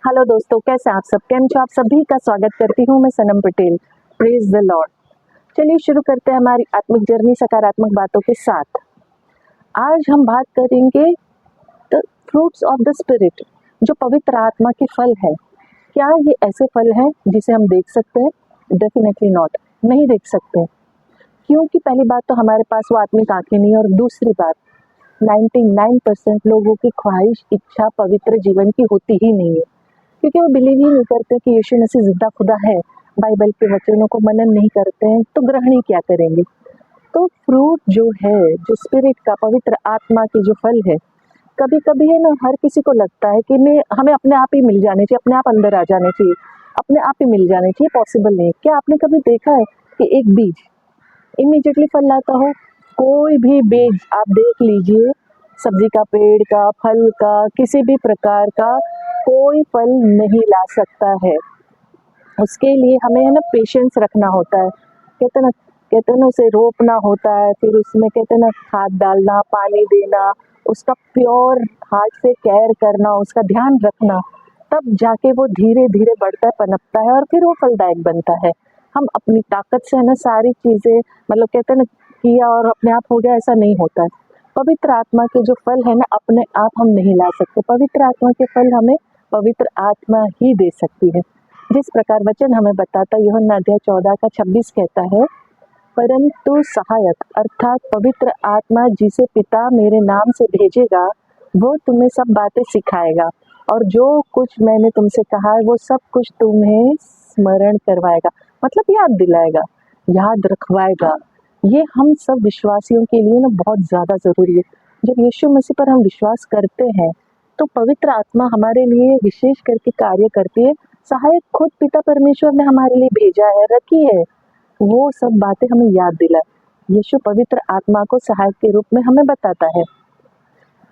Hello दोस्तों, कैसे आप सब? केम छो? आप सभी का स्वागत करती हूँ मैं Sanam Patel. Praise the lord. चलिए शुरू करते हैं हमारी आत्मिक जर्नी सकारात्मक बातों के साथ। आज हम बात करेंगे the fruits of the spirit, जो पवित्र आत्मा के फल है। क्या ये ऐसे फल हैं जिसे हम देख सकते हैं? डेफिनेटली नॉट, नहीं देख सकते, क्योंकि पहली बात तो हमारे पास वो आत्मिक आंखें नहीं, और दूसरी बात 99% लोगों की ख्वाहिश इच्छा पवित्र जीवन की होती ही नहीं है, क्योंकि वो बिलीव ही नहीं करते कि यीशु मसीह जिंदा खुदा है, बाइबल के वचनों को मनन नहीं करते हैं, तो ग्रहण ही क्या करेंगे। तो फ्रूट जो है, जो स्पिरिट का, पवित्र आत्मा के जो फल है, कभी कभी है ना, हर किसी को लगता है कि मैं हमें अपने आप ही मिल जाने चाहिए, अपने आप अंदर आ जाने चाहिए, अपने आप ही मिल जाने चाहिए। पॉसिबल नहीं है। क्या आपने कभी देखा है कि एक बीज इमीडिएटली फल लाता हो? कोई भी बीज आप देख लीजिए, सब्जी का, पेड़ का, फल का, किसी भी प्रकार का कोई फल नहीं ला सकता है। उसके लिए हमें है ना पेशेंस रखना होता है। कहते हैं ना उसे रोपना होता है, फिर उसमें कहते हैं ना खाद डालना, पानी देना, उसका प्योर हार्ट से केयर करना, उसका ध्यान रखना, तब जाके वो धीरे धीरे बढ़ता है, पनपता है, और फिर वो फलदायक बनता है। हम अपनी ताकत से है ना सारी चीज़ें, मतलब कहते हैं ना किया और अपने आप हो गया, ऐसा नहीं होता है। पवित्र आत्मा के जो फल है ना, अपने आप हम नहीं ला सकते। पवित्र आत्मा के फल हमें पवित्र आत्मा ही दे सकती है। जिस प्रकार वचन हमें बताता है, यूहन्ना अध्याय 14 का 26 कहता है, परंतु सहायक अर्थात पवित्र आत्मा जिसे पिता मेरे नाम से भेजेगा, वो तुम्हें सब बातें सिखाएगा, और जो कुछ मैंने तुमसे कहा है वो सब कुछ तुम्हें स्मरण करवाएगा, मतलब याद दिलाएगा, याद रखवाएगा। ये हम सब विश्वासियों के लिए ना बहुत ज़्यादा ज़रूरी है। जब यीशु मसीह पर हम विश्वास करते हैं, तो पवित्र आत्मा हमारे लिए विशेष करके कार्य करती है। सहायक खुद पिता परमेश्वर ने हमारे लिए भेजा है, रखी है, वो सब बातें हमें याद दिलाए। यीशु पवित्र आत्मा को सहायक के रूप में हमें बताता है।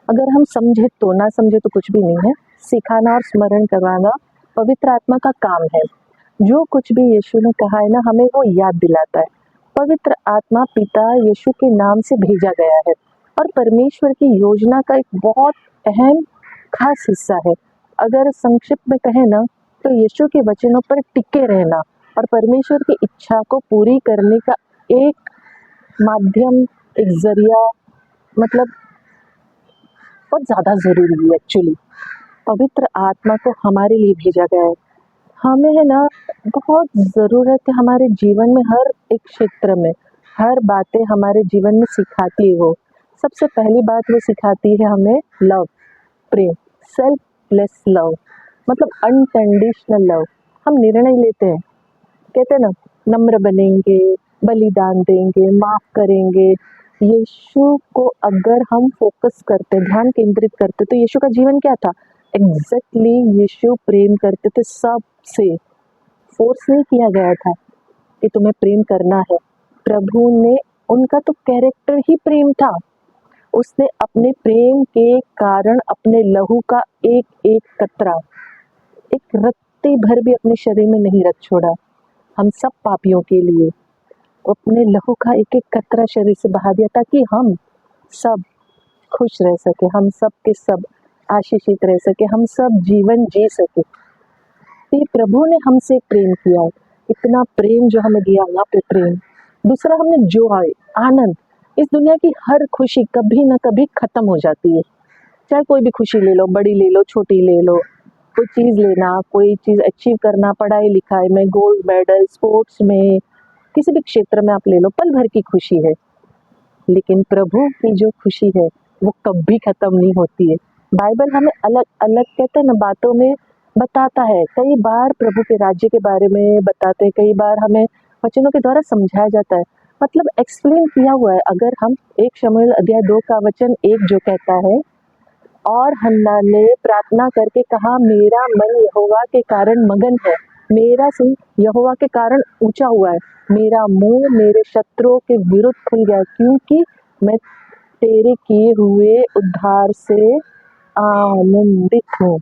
अगर हम समझे तो, ना समझे तो कुछ भी नहीं है। सिखाना और स्मरण करवाना पवित्र आत्मा का काम है। जो कुछ भी यीशु ने कहा है ना, हमें वो याद दिलाता है। पवित्र आत्मा पिता यीशु के नाम से भेजा गया है, और परमेश्वर की योजना का एक बहुत अहम खास हिस्सा है। अगर संक्षिप्त में कहें ना, तो यीशु के वचनों पर टिके रहना और परमेश्वर की इच्छा को पूरी करने का एक माध्यम, एक जरिया, मतलब बहुत ज़्यादा ज़रूरी है एक्चुअली। पवित्र आत्मा को हमारे लिए भेजा गया है। हमें है ना बहुत ज़रूरत है हमारे जीवन में, हर एक क्षेत्र में, हर बातें हमारे जीवन में सिखाती है वो। सबसे पहली बात वो सिखाती है हमें लव, प्रेम, सेल्फलेस लव, मतलब अनकंडीशनल लव। हम निर्णय लेते हैं, कहते हैं ना, नम्र बनेंगे, बलिदान देंगे, माफ करेंगे। यीशु को अगर हम फोकस करते, ध्यान केंद्रित करते, तो यीशु का जीवन क्या था? एग्जैक्टली यीशु प्रेम करते थे सबसे। फोर्स नहीं किया गया था कि तुम्हें प्रेम करना है। प्रभु ने, उनका तो कैरेक्टर ही प्रेम था। उसने अपने प्रेम के कारण अपने लहू का एक एक कतरा, एक रत्ती भर भी अपने शरीर में नहीं रख छोड़ा। हम सब पापियों के लिए अपने लहू का एक एक कतरा शरीर से बहा दिया, ताकि हम सब खुश रह सके, हम सब के सब आशीषित रह सके, हम सब जीवन जी सके। तो ये प्रभु ने हमसे प्रेम किया है, इतना प्रेम जो हमें दिया, वहाँ पे प्रेम। दूसरा, हमने जॉय, आनंद। इस दुनिया की हर खुशी कभी ना कभी खत्म हो जाती है। चाहे कोई भी खुशी ले लो, बड़ी ले लो, छोटी ले लो, कोई चीज़ लेना, कोई चीज़ अचीव करना, पढ़ाई लिखाई में, गोल्ड मेडल, स्पोर्ट्स में, किसी भी क्षेत्र में आप ले लो, पल भर की खुशी है। लेकिन प्रभु की जो खुशी है वो कभी खत्म नहीं होती है। बाइबल हमें अलग अलग, कहते हैं ना, बातों में बताता है। कई बार प्रभु के राज्य के बारे में बताते हैं, कई बार हमें वचनों के द्वारा समझाया जाता है, मतलब एक्सप्लेन किया हुआ है। अगर हम 1 शमूएल अध्याय 2 का वचन 1 जो कहता है, और हन्ना ने प्रार्थना करके कहा, मेरा मन यहोवा के कारण मगन है, मेरा सिर यहोवा के कारण ऊंचा हुआ है, मेरा मुंह मेरे शत्रुओं के विरुद्ध खुल गया, क्योंकि मैं तेरे किए हुए उद्धार से आनंदित हूँ।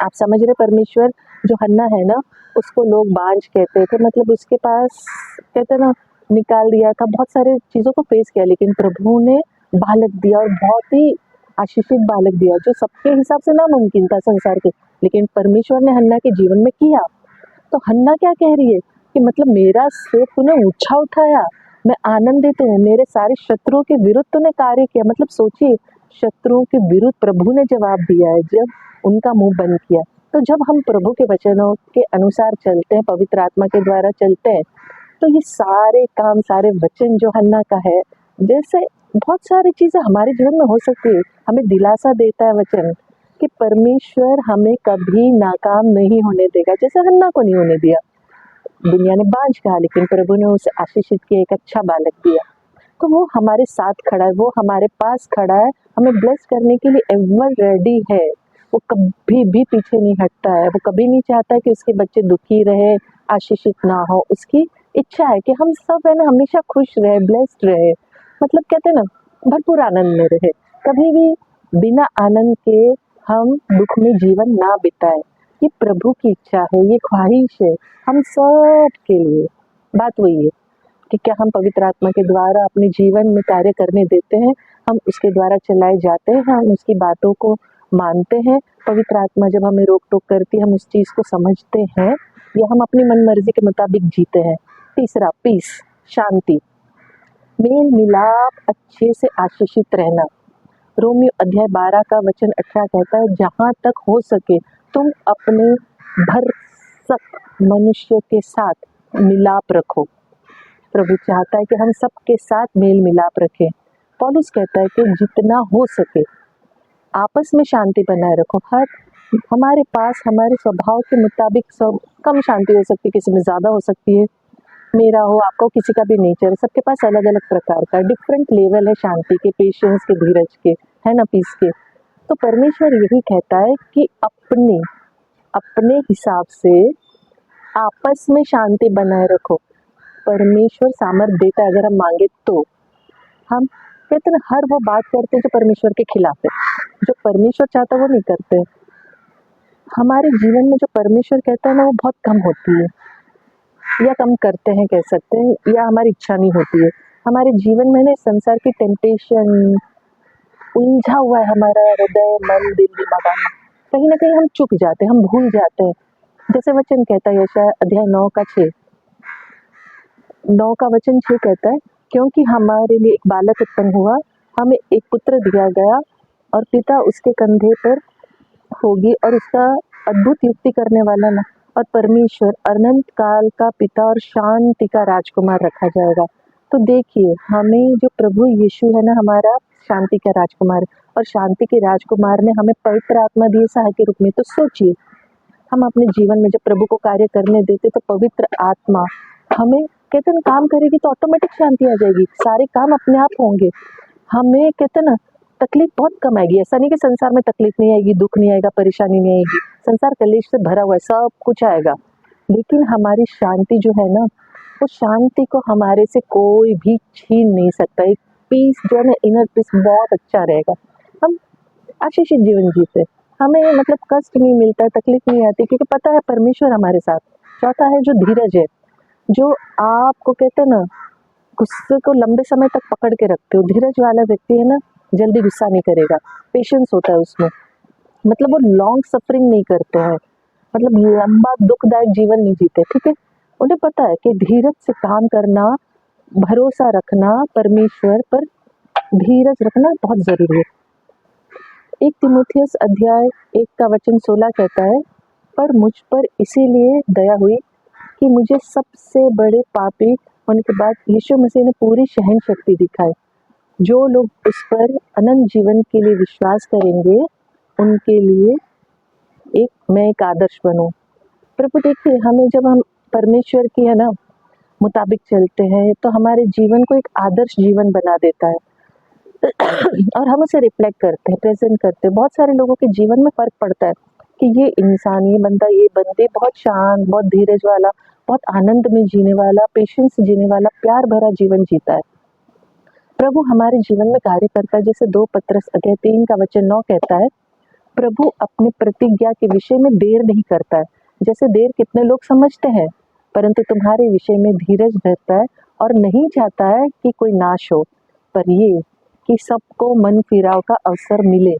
आप समझ रहे, परमेश्वर जो हन्ना है ना, उसको लोग बांझ कहते थे, मतलब उसके पास, कहते ना, निकाल दिया था, बहुत सारे चीज़ों को फेस किया, लेकिन प्रभु ने बालक दिया, और बहुत ही आशीषित बालक दिया जो सबके हिसाब से नामुमकिन था संसार के, लेकिन परमेश्वर ने हन्ना के जीवन में किया। तो हन्ना क्या कह रही है कि मतलब मेरा सिर तूने ऊंचा उठाया, मैं आनंदित हूँ, मेरे सारे शत्रुओं के विरुद्ध तूने कार्य किया। मतलब सोचिए, शत्रुओं के विरुद्ध प्रभु ने जवाब दिया है जब उनका मुंह बंद किया। तो जब हम प्रभु के वचनों के अनुसार चलते हैं, पवित्र आत्मा के द्वारा चलते हैं, तो ये सारे काम, सारे वचन जो हन्ना का है, जैसे बहुत सारी चीजें हमारे जीवन में हो सकती है। हमें दिलासा देता है वचन कि परमेश्वर हमें कभी नाकाम नहीं होने देगा, जैसे हन्ना को नहीं होने दिया। दुनिया ने बांझ कहा, लेकिन प्रभु ने उसे आशीषित किया, एक अच्छा बालक दिया। तो वो हमारे साथ खड़ा है, वो हमारे पास खड़ा है, हमें ब्लेस करने के लिए एवर रेडी है। वो कभी भी पीछे नहीं हटता है, वो कभी नहीं चाहता है कि उसके बच्चे दुखी रहे, आशीषित ना हो। उसकी इच्छा है कि हम सब है ना हमेशा खुश रहे, ब्लेस्ड रहे, मतलब कहते हैं ना भरपूर आनंद में रहे। कभी भी बिना आनंद के हम दुख में जीवन ना बिताए। ये प्रभु की इच्छा है, ये ख्वाहिश है हम सब के लिए। बात वही है कि क्या हम पवित्र आत्मा के द्वारा अपने जीवन में कार्य करने देते हैं, हम उसके द्वारा चलाए जाते हैं, हम उसकी बातों को मानते हैं। पवित्र आत्मा जब हमें रोक टोक करती है, हम उस चीज़ को समझते हैं या हम अपनी मन मर्जी के मुताबिक जीते हैं। तीसरा, पीस, शांति, मेल मिलाप, अच्छे से आशीषित रहना। रोमियो अध्याय 12 का वचन 18 कहता है, जहाँ तक हो सके तुम अपने भरसक मनुष्य के साथ मिलाप रखो। प्रभु चाहता है कि हम सबके साथ मेल मिलाप रखें। पौलुस कहता है कि जितना हो सके आपस में शांति बनाए रखो। हर हमारे पास हमारे स्वभाव के मुताबिक सब कम शांति हो सकती है, किसी में ज़्यादा हो सकती है। मेरा हो, आपका हो, किसी का भी नेचर, सबके पास अलग अलग प्रकार का डिफरेंट लेवल है शांति के, पेशेंस के, धीरज के, है ना, पीस के। तो परमेश्वर यही कहता है कि अपने अपने हिसाब से आपस में शांति बनाए रखो। परमेश्वर सामर्थ देता है अगर हम मांगे तो। हम कहते हैं ना, हर वो बात करते हैं जो परमेश्वर के खिलाफ है। जो परमेश्वर चाहता है वो नहीं करते। हमारे जीवन में जो परमेश्वर कहता है ना, वो बहुत कम होती है, या कम करते हैं कह सकते हैं, या हमारी इच्छा नहीं होती है। हमारे जीवन में ना संसार की टेम्पटेशन उलझा हुआ है, हमारा हृदय, मन, दिल, दिमाग। कहीं ना कहीं हम चुक जाते हैं, हम भूल जाते हैं। जैसे वचन कहता है यशायाह अध्याय 9 का 6, 9 का वचन 6 कहता है, क्योंकि हमारे लिए एक बालक उत्पन्न हुआ, हमें एक पुत्र दिया गया, और पिता उसके कंधे पर होगी, और उसका अद्भुत युक्ति करने वाला ना और परमेश्वर, अनंत काल का पिता और शांति का राजकुमार रखा जाएगा। तो देखिए, हमें जो प्रभु यीशु है ना, हमारा शांति का राजकुमार, और शांति के राजकुमार ने हमें पवित्र आत्मा दिए सहायक के रूप में। तो सोचिए, हम अपने जीवन में जब प्रभु को कार्य करने देते तो पवित्र आत्मा हमें कहते ना काम करेगी, तो ऑटोमेटिक शांति आ जाएगी, सारे काम अपने आप होंगे। हमें कहते ना तकलीफ बहुत कम आएगी। ऐसा नहीं कि संसार में तकलीफ नहीं आएगी, दुख नहीं आएगा, परेशानी नहीं आएगी। संसार कलेश से भरा हुआ है, सब कुछ आएगा, लेकिन हमारी शांति जो है ना, वो शांति को हमारे से कोई भी छीन नहीं सकता। एक पीस जो है ना, इनर पीस बहुत अच्छा रहेगा। हम आशीषित जीवन जीते, हमें मतलब कष्ट नहीं मिलता, तकलीफ नहीं आती, क्योंकि पता है परमेश्वर हमारे साथ। चौथा है जो धीरज है, जो आपको कहते हैं ना गुस्से को लंबे समय तक पकड़ के रखते हो। धीरज वाला व्यक्ति है ना, जल्दी गुस्सा नहीं करेगा, पेशेंस होता है उसमें, मतलब वो लॉन्ग सफरिंग नहीं करते हैं, मतलब लंबा दुखदायक जीवन नहीं जीते। ठीक है, उन्हें पता है कि धीरज से काम करना, भरोसा रखना परमेश्वर पर, धीरज रखना बहुत जरूरी है। 1 तीमुथियुस अध्याय 1 का वचन 16 कहता है, पर मुझ पर इसीलिए दया हुई कि मुझे सबसे बड़े पापी होने के बाद यीशु मसीह ने पूरी सहन शक्ति दिखाई। जो लोग उस पर अनंत जीवन के लिए विश्वास करेंगे, उनके लिए मैं एक आदर्श बनूं। प्रभु देखिए, हमें जब हम परमेश्वर की है ना मुताबिक चलते हैं, तो हमारे जीवन को एक आदर्श जीवन बना देता है और हम उसे रिफ्लेक्ट करते हैं, प्रेजेंट करते हैं। बहुत सारे लोगों के जीवन में फर्क पड़ता है कि ये इंसान, ये बंदा, ये बंदे बहुत शांत, बहुत धीरज वाला, बहुत आनंद में जीने वाला, पेशेंस जीने वाला, प्यार भरा जीवन जीता है। प्रभु हमारे जीवन में कार्य करता है। जैसे 2 पत्रस अध्याय 3 का वचन 9 कहता है, प्रभु अपनी प्रतिज्ञा के विषय में देर नहीं करता है, जैसे देर कितने लोग समझते हैं, परंतु तुम्हारे विषय में धीरज धरता है और नहीं चाहता है कि कोई नाश हो, पर ये कि सबको मन फिराव का अवसर मिले।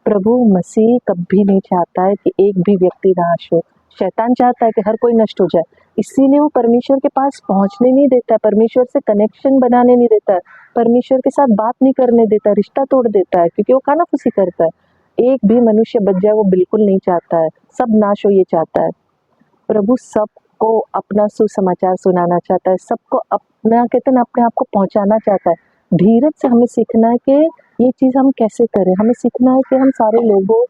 प्रभु मसीह कभी नहीं चाहता है कि एक भी व्यक्ति नाश हो। शैतान चाहता है कि हर कोई नष्ट हो जाए, इसीलिए वो परमेश्वर के पास पहुंचने नहीं देता है, परमेश्वर से कनेक्शन बनाने नहीं देता है, परमेश्वर के साथ बात नहीं करने देता, रिश्ता तोड़ देता है, क्योंकि वो कानाफूसी करता है। एक भी मनुष्य बच जाए वो बिल्कुल नहीं चाहता है, सब नाश हो ये चाहता है। प्रभु सबको अपना सुसमाचार सुनाना चाहता है, सबको अपना कहते हैं ना अपने आप को पहुंचाना चाहता है। धीरज से हमें सीखना है कि ये चीज़ हम कैसे करें। हमें सीखना है कि हम सारे लोगों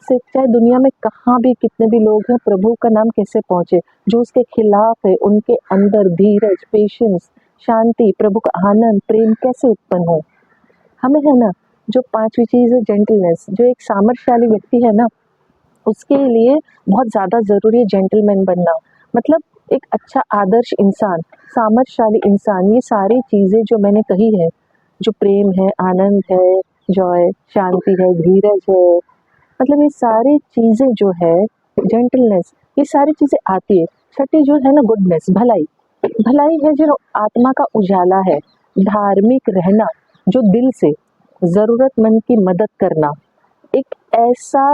से, चाहे दुनिया में कहाँ भी कितने भी लोग हैं, प्रभु का नाम कैसे पहुंचे। जो उसके खिलाफ है उनके अंदर धीरज, पेशेंस, शांति, प्रभु का आनंद, प्रेम कैसे उत्पन्न हो। हमें है ना जो पांचवी चीज़ है जेंटलनेस। जो एक सामर्थ्यशाली व्यक्ति है ना उसके लिए बहुत ज़्यादा ज़रूरी है जेंटलमैन बनना। मतलब एक अच्छा आदर्श इंसान, सामर्थ्यशाली इंसान, ये सारी चीज़ें जो मैंने कही है, जो प्रेम है, आनंद है, जॉय, शांति है, धीरज है, मतलब ये सारी चीज़ें जो है, जेंटलनेस, ये सारी चीज़ें आती है। छठी जो है ना गुडनेस, भलाई। भलाई है जो आत्मा का उजाला है, धार्मिक रहना, जो दिल से ज़रूरतमंद की मदद करना, एक ऐसा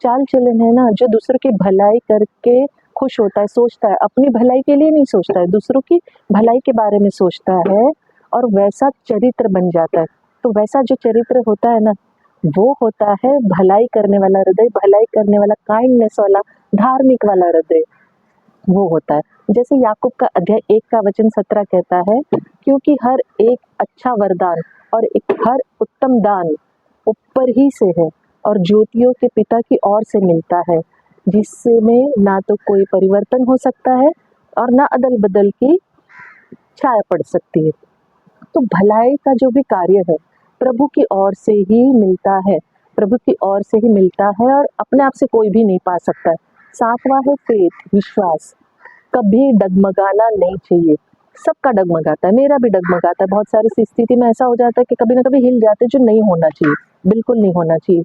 चाल चलन है ना जो दूसरों की भलाई करके खुश होता है, सोचता है, अपनी भलाई के लिए नहीं सोचता है, दूसरों की भलाई के बारे में सोचता है और वैसा चरित्र बन जाता है। तो वैसा जो चरित्र होता है ना वो होता है भलाई करने वाला हृदय, भलाई करने वाला, काइंडनेस वाला, धार्मिक वाला हृदय, वो होता है। जैसे याकूब का अध्याय 1 का वचन 17 कहता है, क्योंकि हर एक अच्छा वरदान और एक हर उत्तम दान ऊपर ही से है और ज्योतियों के पिता की ओर से मिलता है, जिसमें ना तो कोई परिवर्तन हो सकता है और ना अदल बदल की छाया पड़ सकती है। तो भलाई का जो भी कार्य है प्रभु की ओर से ही मिलता है, प्रभु की ओर से ही मिलता है और अपने आप से कोई भी नहीं पा सकता है। सातवां है फेथ, विश्वास। कभी डगमगाना नहीं चाहिए। सबका डगमगाता है, मेरा भी डगमगाता है। बहुत सारी स्थिति में ऐसा हो जाता है कि कभी ना कभी हिल जाते हैं, जो नहीं होना चाहिए, बिल्कुल नहीं होना चाहिए।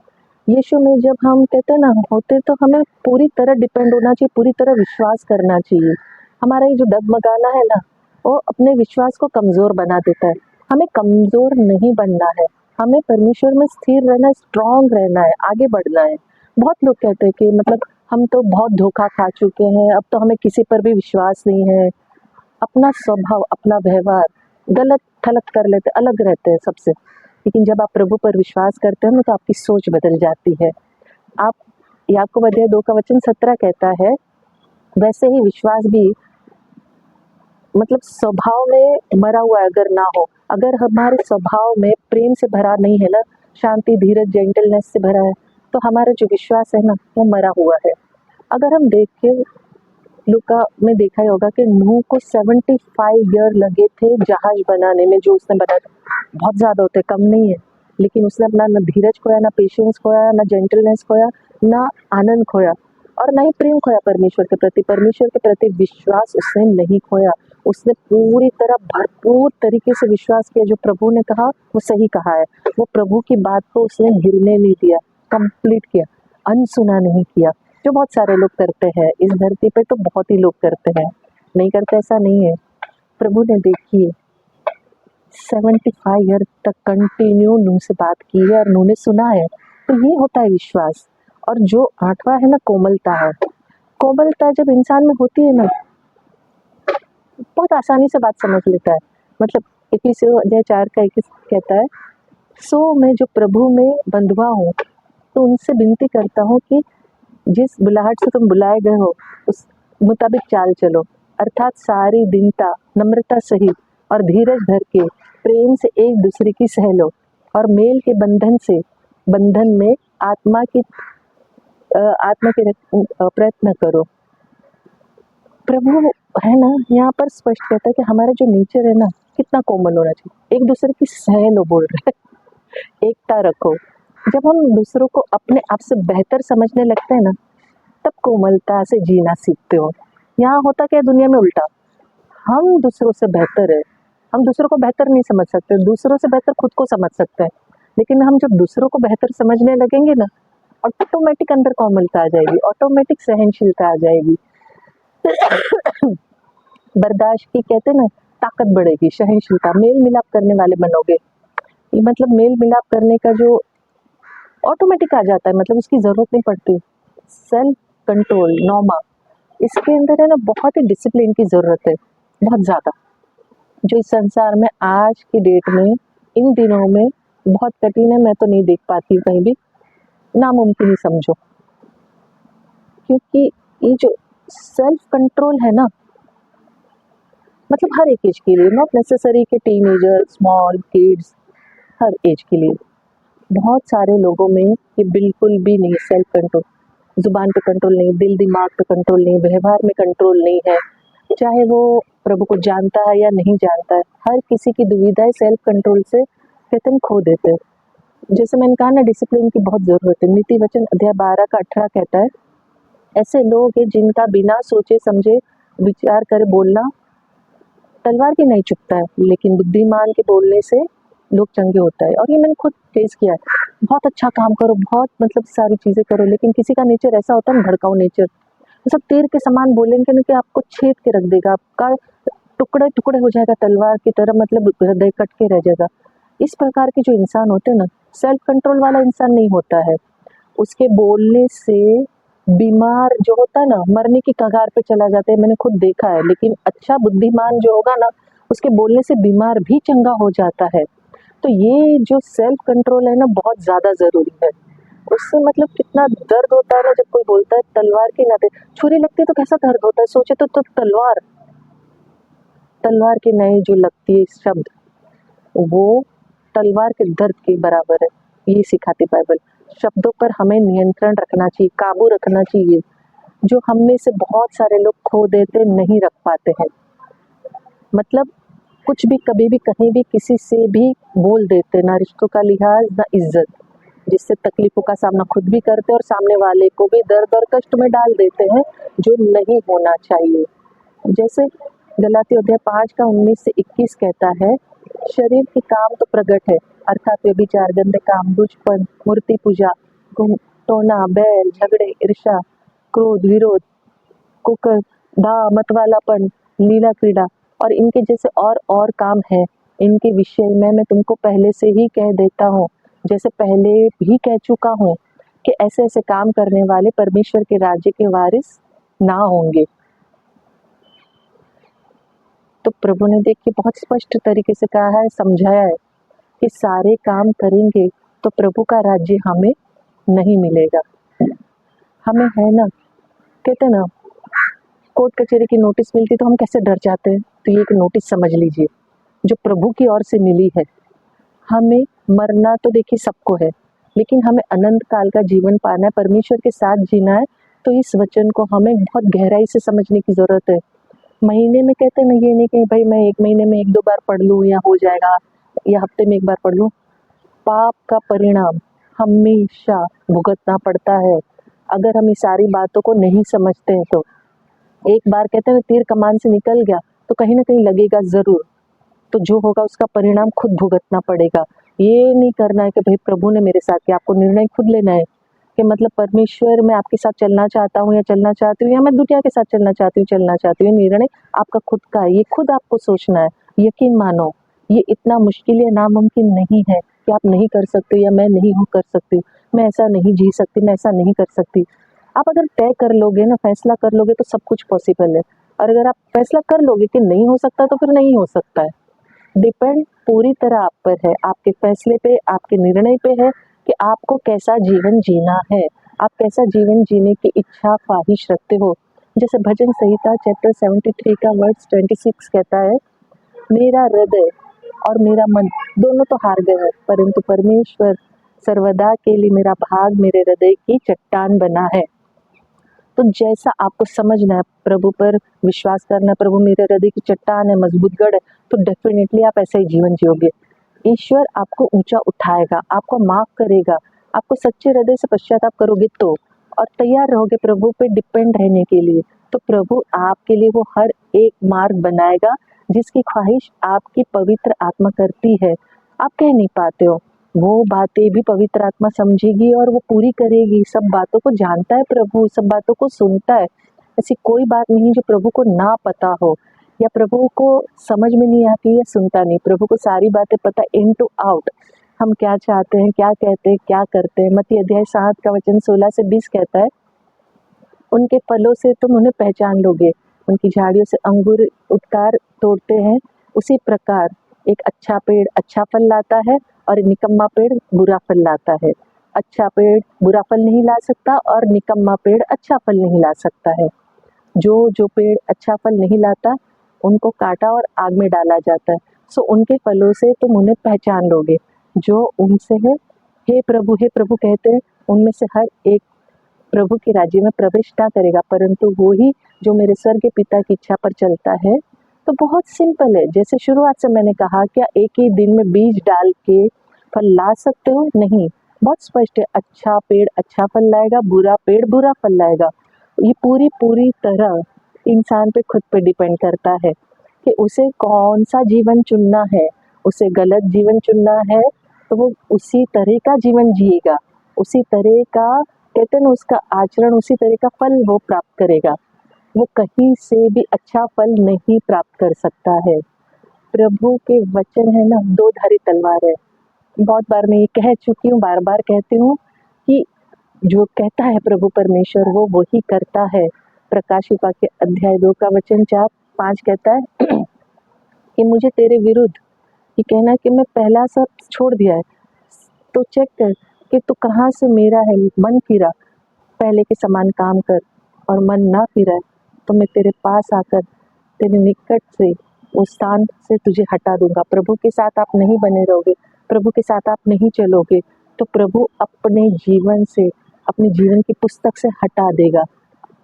यीशु में जब हम कहते हैं ना होते, तो हमें पूरी तरह डिपेंड होना चाहिए, पूरी तरह विश्वास करना चाहिए। हमारा ये जो डगमगाना है ना वो अपने विश्वास को कमज़ोर बना देता है। हमें कमज़ोर नहीं बनना है, हमें परमेश्वर में स्थिर रहना है, स्ट्रॉन्ग रहना है, आगे बढ़ना है। बहुत लोग कहते हैं कि मतलब हम तो बहुत धोखा खा चुके हैं, अब तो हमें किसी पर भी विश्वास नहीं है। अपना स्वभाव, अपना व्यवहार गलत थलत कर लेते, अलग रहते हैं सबसे। लेकिन जब आप प्रभु पर विश्वास करते हैं ना तो आपकी सोच बदल जाती है। आप याकूब अध्याय 2 का वचन 17 कहता है, वैसे ही विश्वास भी मतलब स्वभाव में मरा हुआ है अगर ना हो, अगर हमारे स्वभाव में प्रेम से भरा नहीं है ना, शांति, धीरज, जेंटलनेस से भरा है, तो हमारा जो विश्वास है ना वो मरा हुआ है। अगर हम देखें, लूका में देखा ही होगा कि नूह को 75 ईयर लगे थे जहाज बनाने में, जो उसने बनाया बहुत ज़्यादा होते, कम नहीं है। लेकिन उसने अपना न धीरज खोया, ना पेशेंस खोया, ना जेंटलनेस खोया, ना आनंद खोया और ना ही प्रेम खोया परमेश्वर के प्रति। परमेश्वर के प्रति विश्वास उसने नहीं खोया। उसने पूरी तरह भरपूर तरीके से विश्वास किया, जो प्रभु ने कहा वो सही कहा है। वो प्रभु की बात को उसने गिरने नहीं दिया, कंप्लीट किया, अनसुना नहीं किया, जो बहुत सारे लोग करते हैं इस धरती पे। तो बहुत ही लोग करते हैं, नहीं करते ऐसा नहीं है। प्रभु ने देखिए 75 ईयर तक कंटिन्यू नूह से बात की है और नूह ने सुना है। तो ये होता है विश्वास। और जो 8वां है ना कोमलता है। कोमलता जब इंसान में होती है ना बहुत आसानी से बात समझ लेता है। मतलब इफिसियों अध्याय 4 का 21 कहता है, सो मैं जो प्रभु में बंधुआ हूँ तो उनसे विनती करता हूँ कि जिस बुलाहट से तुम बुलाए गए हो उस मुताबिक चाल चलो, अर्थात सारी दीनता, नम्रता सहित और धीरज धर के प्रेम से एक दूसरे की सह लो और मेल के बंधन में आत्मा के प्रयत्न करो। प्रभु है ना यहाँ पर स्पष्ट कहता है कि हमारा जो नेचर है ना कितना कोमल होना चाहिए, एक दूसरे की सह लो बोल रहे हैं, एकता रखो। जब हम दूसरों को अपने आप से बेहतर समझने लगते हैं ना तब कोमलता से जीना सीखते हो। यहाँ होता क्या दुनिया में उल्टा, हम दूसरों से बेहतर है, हम दूसरों को बेहतर नहीं समझ सकते, दूसरों से बेहतर खुद को समझ सकते हैं। लेकिन हम जब दूसरों को बेहतर समझने लगेंगे ना ऑटोमेटिक अंदर कोमलता आ जाएगी, ऑटोमेटिक सहनशीलता आ जाएगी, बर्दाश्त की कहते ना ताकत बढ़ेगी, सहनशीलता, मेल मिलाप करने वाले बनोगे। ये मतलब मेल मिलाप करने का जो ऑटोमेटिक आ जाता है, मतलब उसकी ज़रूरत नहीं पड़ती। सेल्फ कंट्रोल, नॉर्मा, इसके अंदर है ना बहुत ही डिसिप्लिन की ज़रूरत है, बहुत ज़्यादा, जो इस संसार में आज की डेट में, इन दिनों में बहुत कठिन है। मैं तो नहीं देख पाती हूँ कहीं भी, नामुमकिन ही समझो। क्योंकि ये जो सेल्फ कंट्रोल है ना, मतलब हर एक एज के लिए, नॉट नेसेसरी कि टीनेजर, स्मॉल किड्स, हर एज के लिए। बहुत सारे लोगों में ये बिल्कुल भी नहीं, सेल्फ कंट्रोल, ज़ुबान पे कंट्रोल नहीं, दिल दिमाग पे कंट्रोल नहीं, व्यवहार में कंट्रोल नहीं है, चाहे वो प्रभु को जानता है या नहीं जानता है। हर किसी की दुविधा है, सेल्फ कंट्रोल से कहते हैं खो देते हैं। जैसे मैंने कहा ना, डिसिप्लिन की बहुत ज़रूरत है। नीति वचन अध्याय 12 का 18 कहता है, ऐसे लोग हैं जिनका बिना सोचे समझे विचार कर बोलना तलवार की नहीं चुभता है, लेकिन बुद्धिमान के बोलने से लोग चंगे होता है। और ये मैंने खुद फेस किया है। बहुत अच्छा काम करो, बहुत मतलब सारी चीज़ें करो, लेकिन किसी का नेचर ऐसा होता है ना, भड़काऊ नेचर, सब तीर के समान बोलेंगे ना कि आपको छेद के रख देगा, आपका टुकड़े टुकड़े हो जाएगा तलवार की तरह, मतलब हृदय कट के रह जाएगा। इस प्रकार के जो इंसान होते हैं ना, सेल्फ कंट्रोल वाला इंसान नहीं होता है। उसके बोलने से बीमार जो होता है ना, मरने की कगार पे चला जाता है, मैंने खुद देखा है। लेकिन अच्छा बुद्धिमान जो होगा ना, उसके बोलने से बीमार भी चंगा हो जाता है। तो ये जो सेल्फ कंट्रोल है ना, बहुत ज़्यादा ज़रूरी है। उससे मतलब कितना दर्द होता है ना, जब कोई बोलता है तलवार की नोक, छुरी लगती है तो कैसा दर्द होता है, सोचे तो तलवार, तलवार की नई जो लगती है शब्द, वो तलवार के दर्द के बराबर है। ये सिखाती बाइबल। शब्दों पर हमें नियंत्रण रखना चाहिए, काबू रखना चाहिए, जो हम में से बहुत सारे लोग खो देते, नहीं रख पाते हैं। मतलब कुछ भी कभी भी कहीं भी किसी से भी बोल देते, ना रिश्तों का लिहाज ना इज्जत, जिससे तकलीफों का सामना खुद भी करते हैं और सामने वाले को भी दर्द और कष्ट में डाल देते हैं, जो नहीं होना चाहिए। जैसे गलाती अध्याय 5 का 19 से 21 कहता है, शरीर के काम तो प्रकट है, अर्थात व्यभिचार, गंदे काम, दुष्पन, मूर्ति पूजा, टोना, बैल, झगड़े, ईर्ष्या, क्रोध, विरोध, कुकर, मतवालापन, लीला क्रीड़ा और इनके जैसे और काम है। इनके विषय में मैं तुमको पहले से ही कह देता हूँ, जैसे पहले भी कह चुका हूँ, कि ऐसे ऐसे काम करने वाले परमेश्वर के राज्य के वारिस ना होंगे। तो प्रभु ने देखिए बहुत स्पष्ट तरीके से कहा है, समझाया है कि सारे काम करेंगे तो प्रभु का राज्य हमें नहीं मिलेगा। हमें है ना, कहते ना, कोर्ट कचहरी की नोटिस मिलती तो हम कैसे डर जाते हैं। तो ये एक नोटिस समझ लीजिए, जो प्रभु की ओर से मिली है। हमें मरना तो देखिए सबको है, लेकिन हमें अनंत काल का जीवन पाना है, परमेश्वर के साथ जीना है। तो इस वचन को हमें बहुत गहराई से समझने की ज़रूरत है। महीने में कहते हैं ना, ये नहीं कि भाई मैं 1 महीने में 1-2 बार पढ़ लूँ या हो जाएगा, या हफ्ते में 1 बार पढ़ लूँ। पाप का परिणाम हमेशा भुगतना पड़ता है, अगर हम इस सारी बातों को नहीं समझते हैं तो। एक बार कहते हैं तीर कमान से निकल गया तो कहीं ना कहीं लगेगा ज़रूर, तो जो होगा उसका परिणाम खुद भुगतना पड़ेगा। ये नहीं करना है कि भाई प्रभु ने मेरे साथ किया, आपको निर्णय खुद लेना है कि मतलब परमेश्वर मैं आपके साथ चलना चाहता हूँ या चलना चाहती हूँ, या मैं दुनिया के साथ चलना चाहती हूँ। निर्णय आपका खुद का है, ये खुद आपको सोचना है। यकीन मानो, ये इतना मुश्किल या नामुमकिन नहीं है कि आप नहीं कर सकते या मैं नहीं हूँ कर सकती, मैं ऐसा नहीं जी सकती, मैं ऐसा नहीं कर सकती। आप अगर तय कर लोगे ना, फैसला कर लोगे तो सब कुछ पॉसिबल है। और अगर आप फैसला कर लोगे कि नहीं हो सकता तो फिर नहीं हो सकता है। डिपेंड पूरी तरह आप पर है, आपके फैसले पे, आपके निर्णय पे है कि आपको कैसा जीवन जीना है, आप कैसा जीवन जीने की इच्छा ख्वाहिश रखते हो। जैसे भजन संहिता चैप्टर 73 का वर्ड्स 26 कहता है, मेरा हृदय और मेरा मन दोनों तो हार गए हैं, परंतु परमेश्वर सर्वदा के लिए मेरा भाग मेरे हृदय की चट्टान बना है। तो जैसा आपको समझना है, प्रभु पर विश्वास करना है, प्रभु मेरे हृदय की चट्टान है, मजबूत गढ़ है, तो डेफिनेटली आप ऐसा ही जीवन जियोगे। ईश्वर आपको ऊंचा उठाएगा, आपको माफ करेगा, आपको सच्चे हृदय से पश्चाताप करोगे तो, और तैयार रहोगे प्रभु पे डिपेंड रहने के लिए, तो प्रभु आपके लिए वो हर एक मार्ग बनाएगा जिसकी ख्वाहिश आपकी पवित्र आत्मा करती है। आप कह नहीं पाते हो, वो बातें भी पवित्र आत्मा समझेगी और वो पूरी करेगी। सब बातों को जानता है प्रभु, सब बातों को सुनता है। ऐसी कोई बात नहीं जो प्रभु को ना पता हो या प्रभु को समझ में नहीं आती या सुनता नहीं। प्रभु को सारी बातें पता इन टू आउट। हम क्या चाहते हैं, क्या कहते हैं, क्या करते हैं। मत्ती अध्याय 7 का वचन 16 से 20 कहता है, उनके फलों से तुम उन्हें पहचान लोगे। उनकी झाड़ियों से अंगूर उतार तोड़ते हैं, उसी प्रकार एक अच्छा पेड़ अच्छा फल लाता है और एक निकम्मा पेड़ बुरा फल लाता है। अच्छा पेड़ बुरा फल नहीं ला सकता और निकम्मा पेड़ अच्छा फल नहीं ला सकता है। जो पेड़ अच्छा फल नहीं लाता उनको काटा और आग में डाला जाता है। सो उनके फलों से तुम उन्हें पहचान लोगे। जो उनसे है, हे प्रभु कहते हैं, उनमें से हर एक प्रभु के राज्य में प्रवेश ना करेगा, परंतु वो ही जो मेरे स्वर्गीय पिता की इच्छा पर चलता है। तो बहुत सिंपल है, जैसे शुरुआत से मैंने कहा, क्या एक ही दिन में बीज डाल के फल ला सकते हो? नहीं, बहुत स्पष्ट है, अच्छा पेड़ अच्छा फल लाएगा, बुरा पेड़ बुरा फल लाएगा। ये पूरी तरह इंसान पे खुद पे डिपेंड करता है कि उसे कौन सा जीवन चुनना है। उसे गलत जीवन चुनना है तो वो उसी तरह का जीवन जिएगा, उसी तरह का, कहते हैं ना, उसका आचरण, उसी तरह का फल वो प्राप्त करेगा। वो कहीं से भी अच्छा फल नहीं प्राप्त कर सकता है। प्रभु के वचन है ना, दो धारी तलवार है। बहुत बार मैं ये कह चुकी हूँ, बार बार कहती हूँ कि जो कहता है प्रभु परमेश्वर वो वही करता है। प्रकाशित वाक्य अध्याय 2 का वचन 4-5 कहता है कि मुझे तेरे विरुद्ध ये कहना है कि मैं पहला सब छोड़ दिया है, तो चेक कर कि तू कहाँ से मेरा है, मन फिरा, पहले के समान काम कर। और मन ना फिरा है तो मैं तेरे पास आकर तेरे निकट से उस स्थान से तुझे हटा दूंगा। प्रभु के साथ आप नहीं बने रहोगे, प्रभु के साथ आप नहीं चलोगे, तो प्रभु अपने जीवन से, अपने जीवन की पुस्तक से हटा देगा।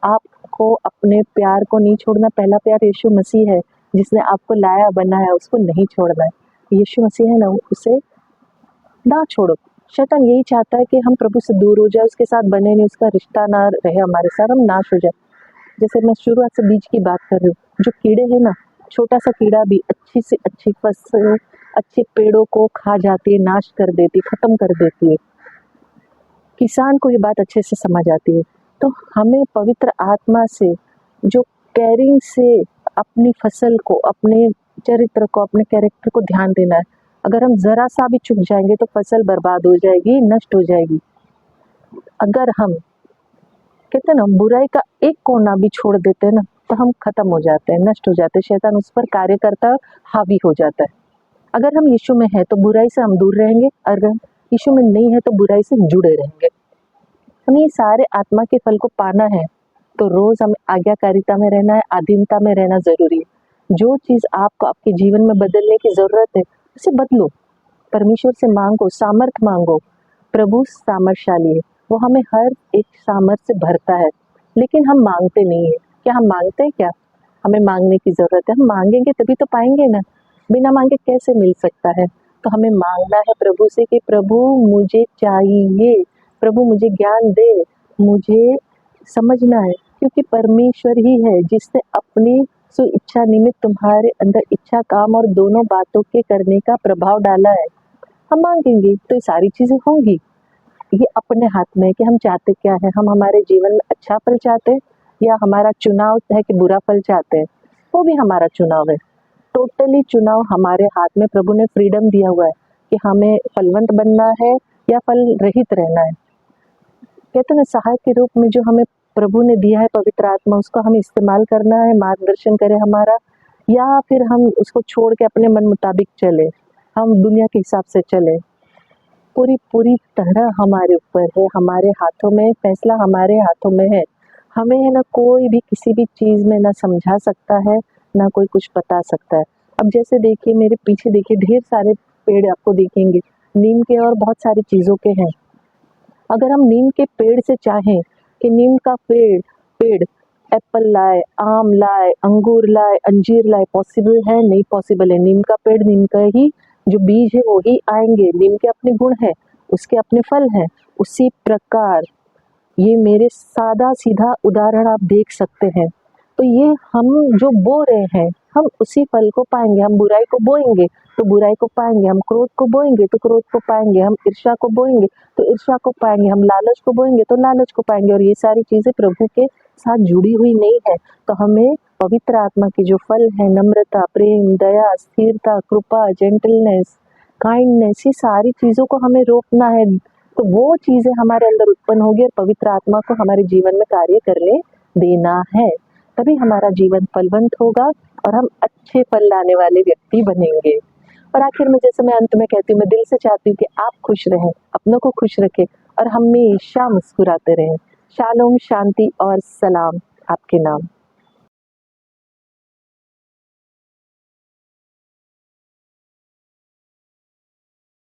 आपको अपने प्यार को नहीं छोड़ना। पहला प्यार यीशु मसीह है, जिसने आपको लाया बनाया, उसको नहीं छोड़ना है। यीशु मसीह है ना, उसे ना छोड़ो। शैतान यही चाहता है कि हम प्रभु से दूर हो जाए, उसके साथ बने नहीं, उसका रिश्ता ना रहे हमारे साथ, हम नाश हो जाए। जैसे मैं शुरुआत से बीज की बात कर रही हूँ, जो कीड़े हैं ना, छोटा सा कीड़ा भी अच्छी से अच्छी फसल, अच्छे पेड़ों को खा जाती है, नाश कर देती, खत्म कर देती है। किसान को ये बात अच्छे से समझ आती है। तो हमें पवित्र आत्मा से, जो केयरिंग से अपनी फसल को, अपने चरित्र को, अपने कैरेक्टर को ध्यान देना है। अगर हम जरा सा भी चूक जाएंगे तो फसल बर्बाद हो जाएगी, नष्ट हो जाएगी। अगर हम, कहते हैं ना, बुराई का एक कोना भी छोड़ देते हैं ना, तो हम खत्म हो जाते हैं, नष्ट हो जाते हैं, शैतान उस पर कार्य करता, हावी हो जाता है। अगर हम यीशु में हैं तो बुराई से हम दूर रहेंगे, अगर यीशु में नहीं है तो बुराई से जुड़े रहेंगे। हमें ये सारे आत्मा के फल को पाना है तो रोज हमें आज्ञाकारिता में रहना है, अधीनता में रहना जरूरी है। जो चीज आपको आपके जीवन में बदलने की जरूरत है उसे बदलो, परमेश्वर से मांगो, सामर्थ मांगो। प्रभु सामर्थशाली है, वो हमें हर एक सामर्थ से भरता है, लेकिन हम मांगते नहीं है। क्या हम मांगते हैं? क्या हमें मांगने की जरूरत है? हम मांगेंगे तभी तो पाएंगे ना, बिना मांगे कैसे मिल सकता है? तो हमें मांगना है प्रभु से कि प्रभु मुझे चाहिए, प्रभु मुझे ज्ञान दे, मुझे समझना है, क्योंकि परमेश्वर ही है जिसने अपनी सो इच्छा निमित्त तुम्हारे अंदर इच्छा, काम और दोनों बातों के करने का प्रभाव डाला है। हम मांगेंगे तो ये सारी चीजें होंगी। ये अपने हाथ में है कि हम चाहते क्या है। हम हमारे जीवन में अच्छा फल चाहते हैं या हमारा चुनाव है कि बुरा फल चाहते हैं, वो भी हमारा चुनाव है। टोटली चुनाव हमारे हाथ में। प्रभु ने फ्रीडम दिया हुआ है कि हमें फलवंत बनना है या फल रहित रहना है। कहते हैं सहायक के रूप में जो हमें प्रभु ने दिया है पवित्र आत्मा, उसको हमें इस्तेमाल करना है, मार्गदर्शन करे हमारा, या फिर हम उसको छोड़ के अपने मन मुताबिक चले, हम दुनिया के हिसाब से चले। पूरी तरह हमारे ऊपर है, हमारे हाथों में, फैसला हमारे हाथों में है। हमें है ना, कोई भी किसी भी चीज में ना समझा सकता है, ना कोई कुछ बता सकता है। अब जैसे देखिए, मेरे पीछे देखिए, ढेर सारे पेड़ आपको दिखेंगे, नीम के और बहुत सारी चीजों के हैं। अगर हम नीम के पेड़ से चाहें कि नीम का पेड़ पेड़ एप्पल लाए, आम लाए, अंगूर लाए, अंजीर लाए, पॉसिबल है? नहीं पॉसिबल है। नीम का पेड़, नीम का ही जो बीज है वो ही आएंगे। नीम के अपने गुण हैं, उसके अपने फल हैं। उसी प्रकार ये मेरे सादा सीधा उदाहरण आप देख सकते हैं। तो ये हम जो बो रहे हैं, हम उसी फल को पाएंगे। हम बुराई को बोएंगे तो बुराई को पाएंगे, हम क्रोध को बोएंगे तो क्रोध को पाएंगे, हम ईर्ष्या को बोएंगे तो ईर्ष्या को पाएंगे, हम लालच को बोएंगे तो लालच को पाएंगे। और ये सारी चीजें प्रभु के साथ जुड़ी हुई नहीं है। तो हमें पवित्र आत्मा की जो फल है, नम्रता, प्रेम, दया, स्थिरता, कृपा, जेंटलनेस, काइंडनेस, ये सारी चीज़ों को हमें रोकना है, तो वो चीज़ें हमारे अंदर उत्पन्न होगी और पवित्र आत्मा को हमारे जीवन में कार्य करने देना है। तभी हमारा जीवन फलवंत होगा और हम अच्छे फल लाने वाले व्यक्ति बनेंगे। और आखिर में जैसे मैं अंत में कहती हूँ, मैं दिल से चाहती हूँ कि आप खुश रहें, अपनों को खुश रखें और हमेशा मुस्कुराते रहें। शालोम, शांति और सलाम आपके नाम।